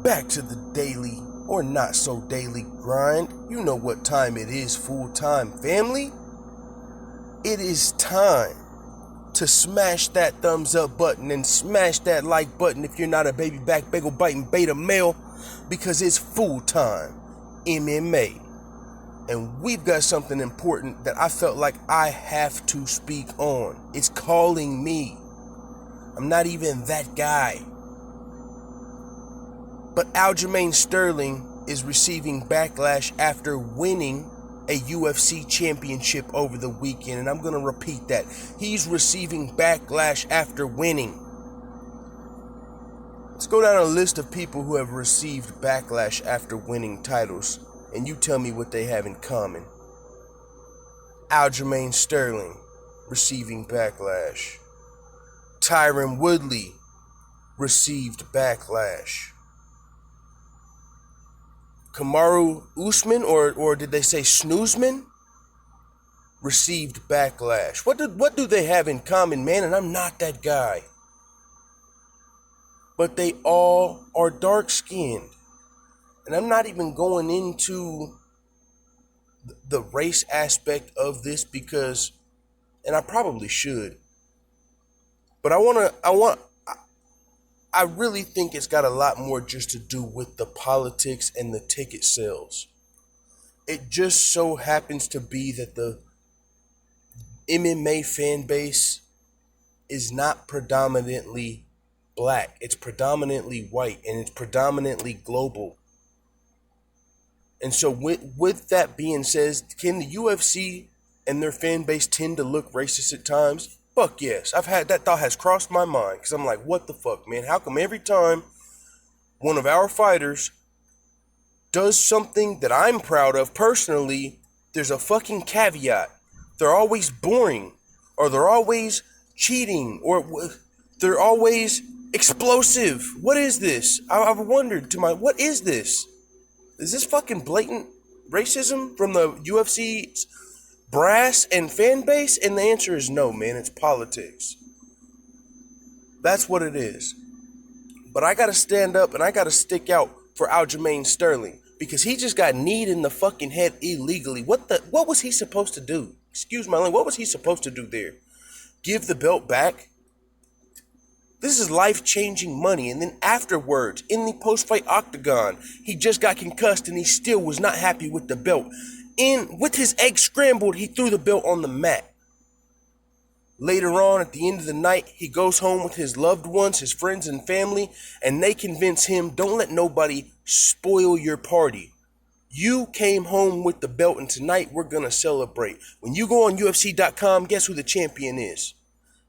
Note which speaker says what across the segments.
Speaker 1: back to the daily or not so daily grind. You know what time it is, full time family. It is time to smash that thumbs up button and smash that like button if you're not a baby back bagel biting beta male, because it's full time MMA. And we've got something important that I felt like I have to speak on. It's calling me. I'm not even that guy. But Aljamain Sterling is receiving backlash after winning a UFC championship over the weekend. And I'm going to repeat that. He's receiving backlash after winning. Let's go down a list of people who have received backlash after winning titles. And you tell me what they have in common. Aljamain Sterling receiving backlash. Tyron Woodley received backlash. Kamaru Usman, or did they say Snoozman, received backlash. What do they have in common, man? And I'm not that guy. But they all are dark-skinned. And I'm not even going into the race aspect of this because, and I probably should, but I really think it's got a lot more just to do with the politics and the ticket sales. It just so happens to be that the MMA fan base is not predominantly black. It's predominantly white, and it's predominantly global. And so with that being said, can the UFC and their fan base tend to look racist at times? Fuck yes. That thought has crossed my mind, because I'm like, what the fuck, man? How come every time one of our fighters does something that I'm proud of personally, there's a fucking caveat? They're always boring, or they're always cheating, or they're always explosive. What is this? I've wondered what is this? Is this fucking blatant racism from the UFC's brass and fan base? And the answer is no, man. It's politics. That's what it is. But I gotta stand up and I gotta stick out for Aljamain Sterling, because he just got kneed in the fucking head illegally. What was he supposed to do? Excuse my language. What was he supposed to do there? Give the belt back? This is life-changing money. And then afterwards, in the post-fight octagon, he just got concussed and he still was not happy with the belt. With his eggs scrambled, he threw the belt on the mat. Later on, at the end of the night, he goes home with his loved ones, his friends and family, and they convince him, don't let nobody spoil your party. You came home with the belt, and tonight we're going to celebrate. When you go on UFC.com, guess who the champion is?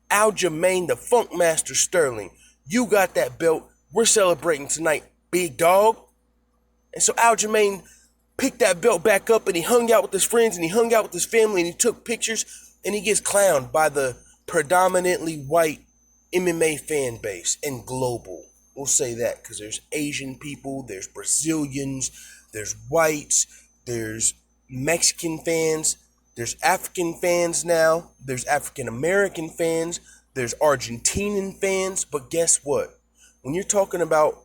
Speaker 1: Aljamain, the Funk Master Sterling. You got that belt. We're celebrating tonight, big dog. And so Aljamain picked that belt back up, and he hung out with his friends, and he hung out with his family, and he took pictures, and he gets clowned by the predominantly white MMA fan base, and global. We'll say that because there's Asian people, there's Brazilians, there's whites, there's Mexican fans, there's African fans now, there's African American fans, there's Argentinian fans. But guess what? When you're talking about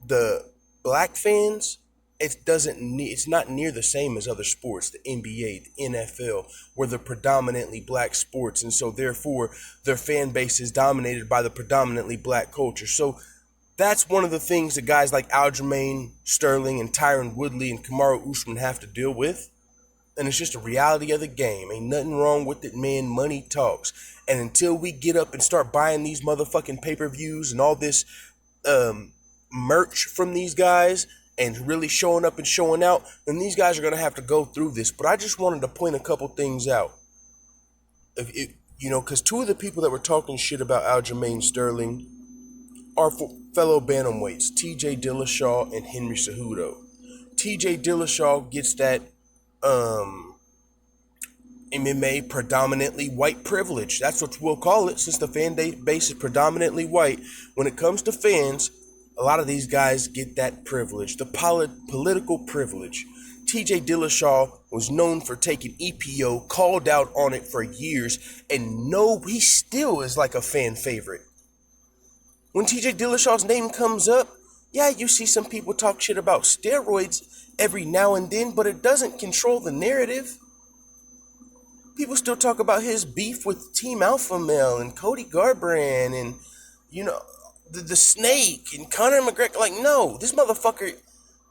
Speaker 1: the black fans, it's not near the same as other sports, the NBA, the NFL, where they're predominantly black sports, and so therefore their fan base is dominated by the predominantly black culture. So that's one of the things that guys like Aljamain Sterling and Tyron Woodley and Kamaru Usman have to deal with. And it's just a reality of the game. Ain't nothing wrong with it, man. Money talks. And until we get up and start buying these motherfucking pay-per-views and all this merch from these guys and really showing up and showing out, then these guys are going to have to go through this. But I just wanted to point a couple things out. Because two of the people that were talking shit about Aljamain Sterling are fellow bantamweights, TJ Dillashaw and Henry Cejudo. TJ Dillashaw gets that MMA predominantly white privilege. That's what we'll call it, since the fan base is predominantly white. When it comes to fans, a lot of these guys get that privilege, the political privilege. TJ Dillashaw was known for taking EPO, called out on it for years, and he still is like a fan favorite. When TJ Dillashaw's name comes up, Yeah, you see some people talk shit about steroids every now and then, but it doesn't control the narrative. People still talk about his beef with Team Alpha Male and Cody Garbrandt and, you know, the Snake and Conor McGregor. Like, no, this motherfucker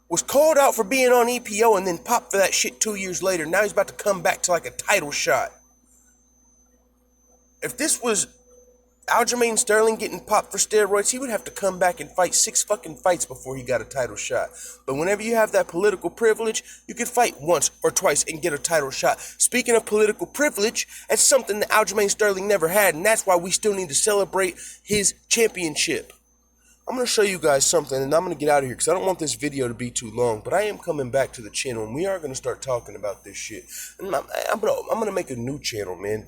Speaker 1: was called out for being on EPO and then popped for that shit 2 years later. Now he's about to come back to like a title shot. If this was Aljamain Sterling getting popped for steroids, he would have to come back and fight 6 fucking fights before he got a title shot. But whenever you have that political privilege, you can fight once or twice and get a title shot. Speaking of political privilege, that's something that Aljamain Sterling never had, and that's why we still need to celebrate his championship. I'm going to show you guys something, and I'm going to get out of here because I don't want this video to be too long, but I am coming back to the channel, and we are going to start talking about this shit. And I'm going to make a new channel, man,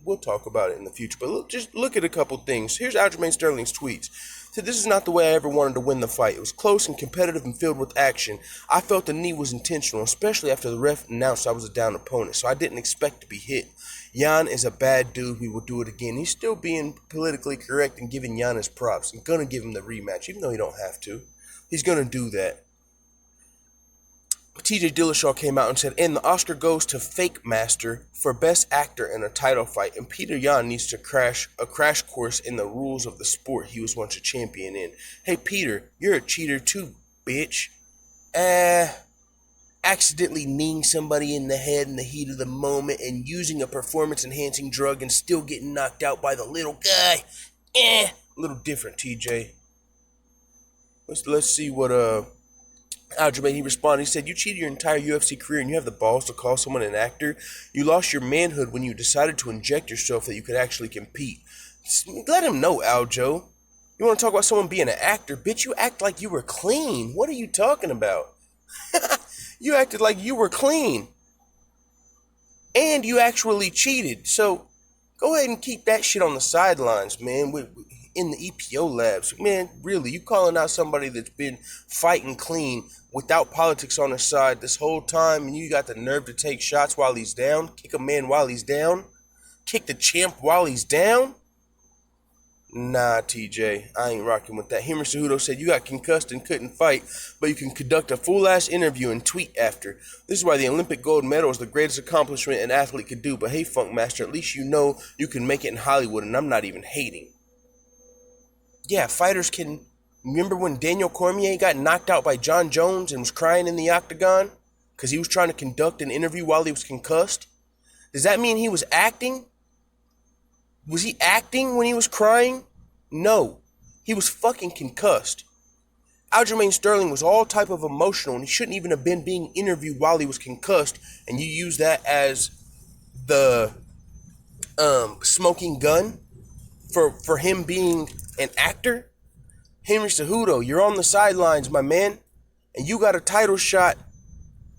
Speaker 1: we'll talk about it in the future, but just look at a couple things. Here's Aljamain Sterling's tweets. Said, "This is not the way I ever wanted to win the fight. It was close and competitive and filled with action. I felt the knee was intentional, especially after the ref announced I was a down opponent, so I didn't expect to be hit. Yan is a bad dude. We will do it again." He's still being politically correct and giving Yan his props. I'm going to give him the rematch, even though he don't have to. He's going to do that. TJ Dillashaw came out and said, "And the Oscar goes to Fake Master for Best Actor in a title fight, and Petr Yan needs to crash course in the rules of the sport he was once a champion in." Hey, Peter, you're a cheater too, bitch. Accidentally kneeing somebody in the head in the heat of the moment and using a performance-enhancing drug and still getting knocked out by the little guy. A little different, TJ. Let's see what, Aljamain, he responded. He said, "You cheated your entire UFC career and you have the balls to call someone an actor? You lost your manhood when you decided to inject yourself that you could actually compete." Let him know, Aljo. You want to talk about someone being an actor? Bitch, you act like you were clean. What are you talking about? You acted like you were clean. And you actually cheated. So go ahead and keep that shit on the sidelines, man. In the EPO labs, man, really, you calling out somebody that's been fighting clean without politics on his side this whole time, and you got the nerve to take shots while he's down, kick a man while he's down, kick the champ while he's down? Nah, TJ, I ain't rocking with that. Henry Cejudo said, "You got concussed and couldn't fight, but you can conduct a full-ass interview and tweet after. This is why the Olympic gold medal is the greatest accomplishment an athlete could do, but hey, Funk Master, at least you know you can make it in Hollywood, and I'm not even hating." Yeah, fighters can. Remember when Daniel Cormier got knocked out by John Jones and was crying in the octagon because he was trying to conduct an interview while he was concussed? Does that mean he was acting? Was he acting when he was crying? No, he was fucking concussed. Aljamain Sterling was all type of emotional, and he shouldn't even have been being interviewed while he was concussed, and you use that as the smoking gun for him being an actor? Henry Cejudo, you're on the sidelines, my man, and you got a title shot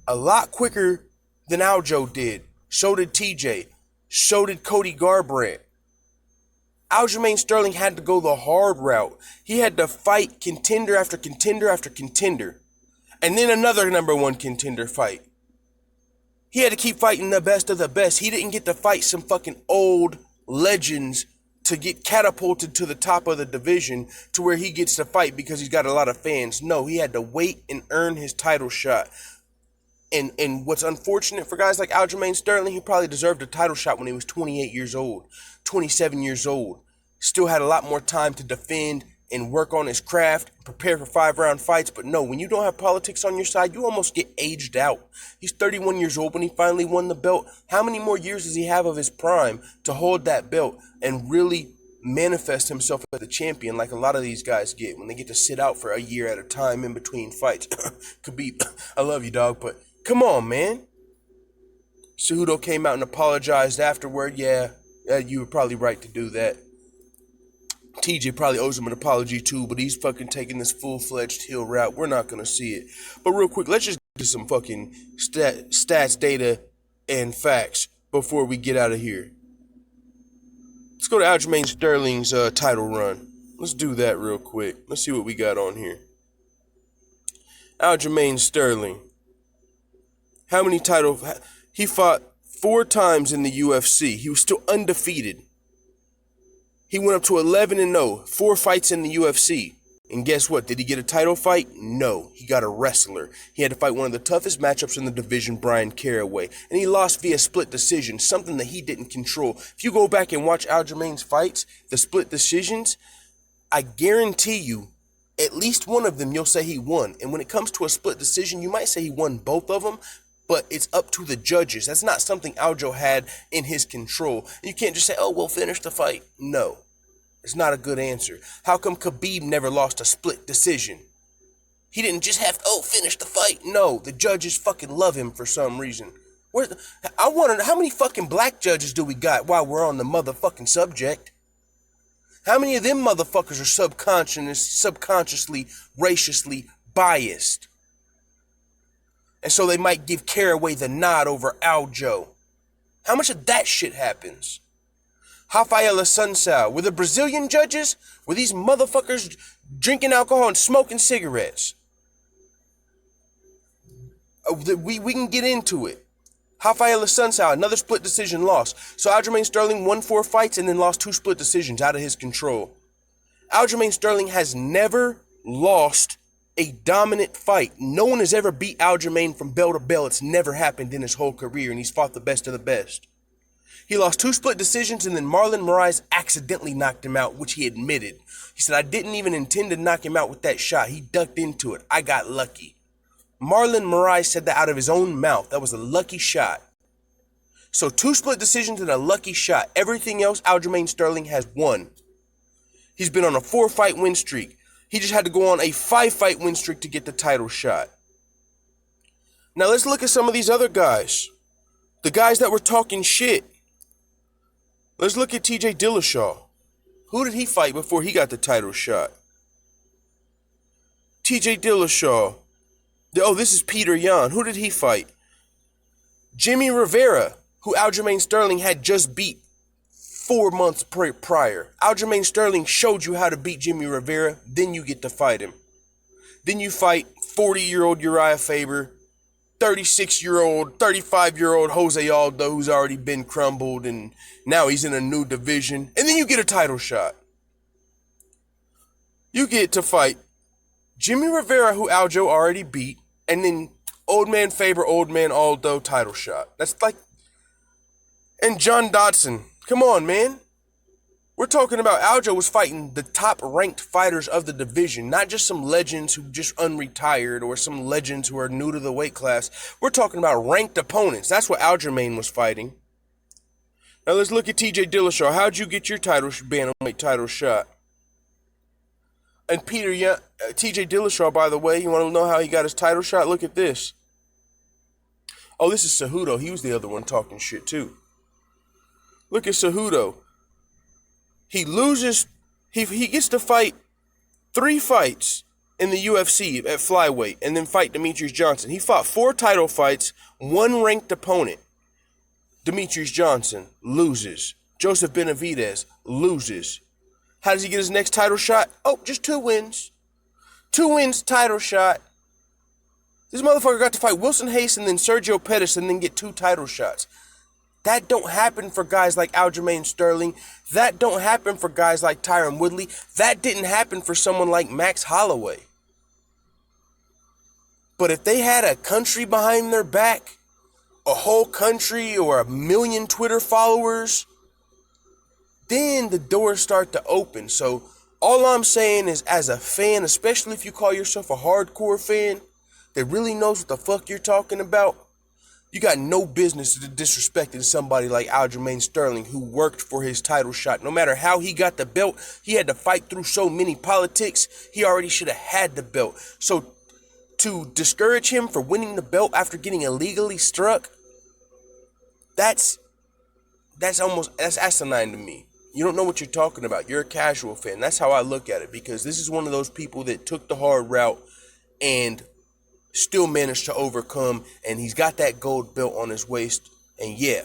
Speaker 1: a lot quicker than Aljo did. So did TJ. So did Cody Garbrandt. Aljamain Sterling had to go the hard route. He had to fight contender after contender after contender, and then another number one contender fight. He had to keep fighting the best of the best. He didn't get to fight some fucking old legends to get catapulted to the top of the division to where he gets to fight because he's got a lot of fans. No, he had to wait and earn his title shot. And what's unfortunate for guys like Aljamain Sterling, he probably deserved a title shot when he was 28 years old, 27 years old. Still had a lot more time to defend and work on his craft, prepare for 5-round fights. But no, when you don't have politics on your side, you almost get aged out. He's 31 years old when he finally won the belt. How many more years does he have of his prime to hold that belt and really manifest himself as the champion like a lot of these guys get when they get to sit out for a year at a time in between fights? Khabib, I love you, dog, but come on, man. Cejudo came out and apologized afterward. Yeah, you were probably right to do that. TJ probably owes him an apology too, but he's fucking taking this full-fledged heel route. We're not going to see it. But real quick, let's just get to some fucking stats, data, and facts before we get out of here. Let's go to Aljamain Sterling's title run. Let's do that real quick. Let's see what we got on here. Aljamain Sterling. How many titles? He fought 4 times in the UFC. He was still undefeated. He went up to 11-0, 4 fights in the UFC. And guess what? Did he get a title fight? No. He got a wrestler. He had to fight one of the toughest matchups in the division, Brian Caraway. And he lost via split decision, something that he didn't control. If you go back and watch Aljamain's fights, the split decisions, I guarantee you, at least one of them you'll say he won. And when it comes to a split decision, you might say he won both of them, but it's up to the judges. That's not something Aljo had in his control. You can't just say, oh, we'll finish the fight. No. It's not a good answer. How come Khabib never lost a split decision? He didn't just have to, finish the fight. No, the judges fucking love him for some reason. I wonder, how many fucking black judges do we got while we're on the motherfucking subject? How many of them motherfuckers are subconsciously, racially biased? And so they might give Caraway the nod over Aljo. How much of that shit happens? Rafael Assunção, were the Brazilian judges? Were these motherfuckers drinking alcohol and smoking cigarettes? We can get into it. Rafael Assunção, another split decision loss. So Aljamain Sterling won 4 fights and then lost 2 split decisions out of his control. Aljamain Sterling has never lost a dominant fight. No one has ever beat Aljamain from bell to bell. It's never happened in his whole career, and he's fought the best of the best. He lost 2 split decisions, and then Marlon Moraes accidentally knocked him out, which he admitted. He said, I didn't even intend to knock him out with that shot. He ducked into it. I got lucky. Marlon Moraes said that out of his own mouth. That was a lucky shot. So 2 split decisions and a lucky shot. Everything else, Aljamain Sterling has won. He's been on a 4-fight win streak. He just had to go on a 5-fight win streak to get the title shot. Now let's look at some of these other guys. The guys that were talking shit. Let's look at TJ Dillashaw. Who did he fight before he got the title shot? TJ Dillashaw. Oh, this is Petr Yan. Who did he fight? Jimmy Rivera, who Aljamain Sterling had just beat 4 months prior. Aljamain Sterling showed you how to beat Jimmy Rivera, then you get to fight him. Then you fight 40-year-old Uriah Faber, 36-year-old, 35-year-old Jose Aldo, who's already been crumbled, and now he's in a new division. And then you get a title shot. You get to fight Jimmy Rivera, who Aljo already beat, and then old man Faber, old man Aldo, title shot. That's like... And John Dodson. Come on, man. We're talking about Aljo was fighting the top-ranked fighters of the division, not just some legends who just unretired or some legends who are new to the weight class. We're talking about ranked opponents. That's what Aljamain was fighting. Now let's look at TJ Dillashaw. How'd you get your bantamweight title shot? And TJ Dillashaw, by the way, you want to know how he got his title shot? Look at this. Oh, this is Cejudo. He was the other one talking shit, too. Look at Cejudo. He loses, he gets to fight 3 fights in the UFC at flyweight and then fight Demetrius Johnson. He fought 4 title fights, 1 ranked opponent. Demetrius Johnson loses. Joseph Benavidez loses. How does he get his next title shot? Oh, just 2 wins. 2 wins, title shot. This motherfucker got to fight Wilson Hayes and then Sergio Pettis and then get 2 title shots. That don't happen for guys like Aljamain Sterling. That don't happen for guys like Tyron Woodley. That didn't happen for someone like Max Holloway. But if they had a country behind their back, a whole country or 1 million Twitter followers, then the doors start to open. So all I'm saying is, as a fan, especially if you call yourself a hardcore fan that really knows what the fuck you're talking about, you got no business disrespecting somebody like Aljamain Sterling, who worked for his title shot. No matter how he got the belt, he had to fight through so many politics. He already should have had the belt. So to discourage him for winning the belt after getting illegally struck, that's asinine to me. You don't know what you're talking about. You're a casual fan. That's how I look at it, because this is one of those people that took the hard route and still managed to overcome, and he's got that gold belt on his waist. And yeah,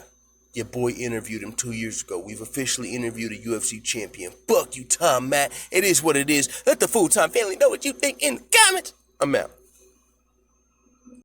Speaker 1: your boy interviewed him 2 years ago. We've officially interviewed a UFC champion. Fuck you, Tom Matt. It is what it is. Let the full-time family know what you think in the comments. I'm out.